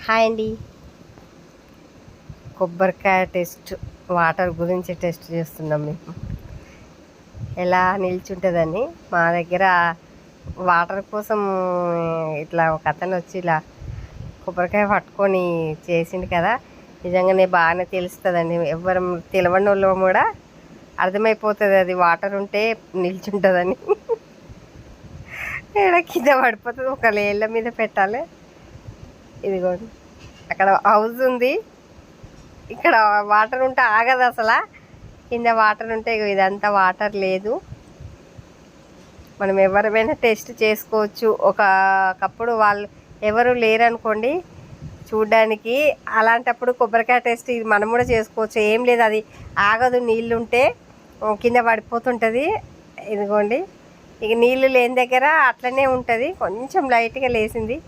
Hi అండి. కొబ్బరికాయ test, water గురించి టెస్ట్ చేస్తున్నాం. మేము ఎలా నిల్చుంటుందని మా దగ్గర వాటర్ కోసం ఇట్లా ఒక అతను వచ్చి ఇలా కొబ్బరికాయ పట్టుకొని చేసిండు కదా. నిజంగానే బాగానే తెలుస్తుందండి. ఎవరు తెలియని వాళ్ళు కూడా అర్థమైపోతుంది అది వాటర్ ఉంటే నిల్చుంటుందని. ఇక్కడ కింద పడిపోతుంది, ఒక లేళ్ళ మీద పెట్టాలి. ఇదిగోండి, అక్కడ హౌస్ ఉంది, ఇక్కడ వాటర్ ఉంటే ఆగదు అసలు. కింద వాటర్ ఉంటే ఇదంతా వాటర్ లేదు. మనం ఎవరైనా టెస్ట్ చేసుకోవచ్చు. ఒకప్పుడు వాళ్ళు ఎవరు లేరనుకోండి చూడ్డానికి, అలాంటప్పుడు కొబ్బరికాయ టెస్ట్ ఇది మనం కూడా చేసుకోవచ్చు. ఏం లేదు, అది ఆగదు, నీళ్ళుంటే కింద పడిపోతుంటుంది. ఇదిగోండి, ఇక నీళ్ళు లేని దగ్గర అట్లనే ఉంటుంది, కొంచెం లైట్గా లేచింది.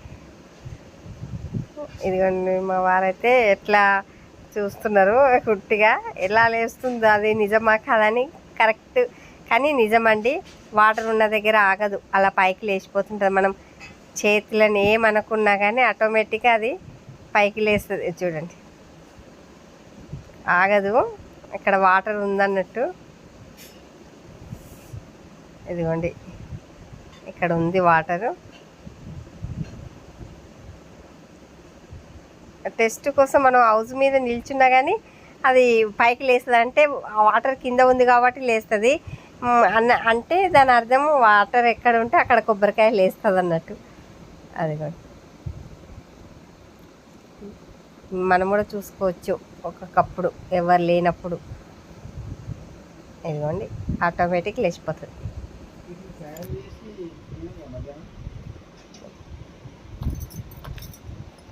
ఇదిగోండి, మా వారైతే ఎట్లా చూస్తున్నారు కుట్టిగా, ఎలా లేస్తుందో. అది నిజమా కాదని కరెక్ట్, కానీ నిజమండి. వాటర్ ఉన్న దగ్గర ఆగదు, అలా పైకి లేచిపోతుంటుంది. మనం చేతులను ఏమనుకున్నా కానీ ఆటోమేటిక్గా అది పైకి లేస్తుంది. చూడండి, ఆగదు, ఇక్కడ వాటర్ ఉందన్నట్టు. ఇదిగోండి, ఇక్కడ ఉంది వాటరు. టెస్ట్ కోసం మనం హౌస్ మీద నిల్చున్నా కానీ అది పైకి లేస్తుంది. అంటే వాటర్ కింద ఉంది కాబట్టి లేస్తుంది అంటే దాని అర్థం వాటర్ ఎక్కడ ఉంటే అక్కడ కొబ్బరికాయ లేస్తుంది అన్నట్టు. అదిగోండి, మనం కూడా చూసుకోవచ్చు ఒకప్పుడు ఎవరు లేనప్పుడు. ఇదిగోండి, ఆటోమేటిక్ లేచిపోతుంది.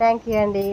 థ్యాంక్ యూ అండి.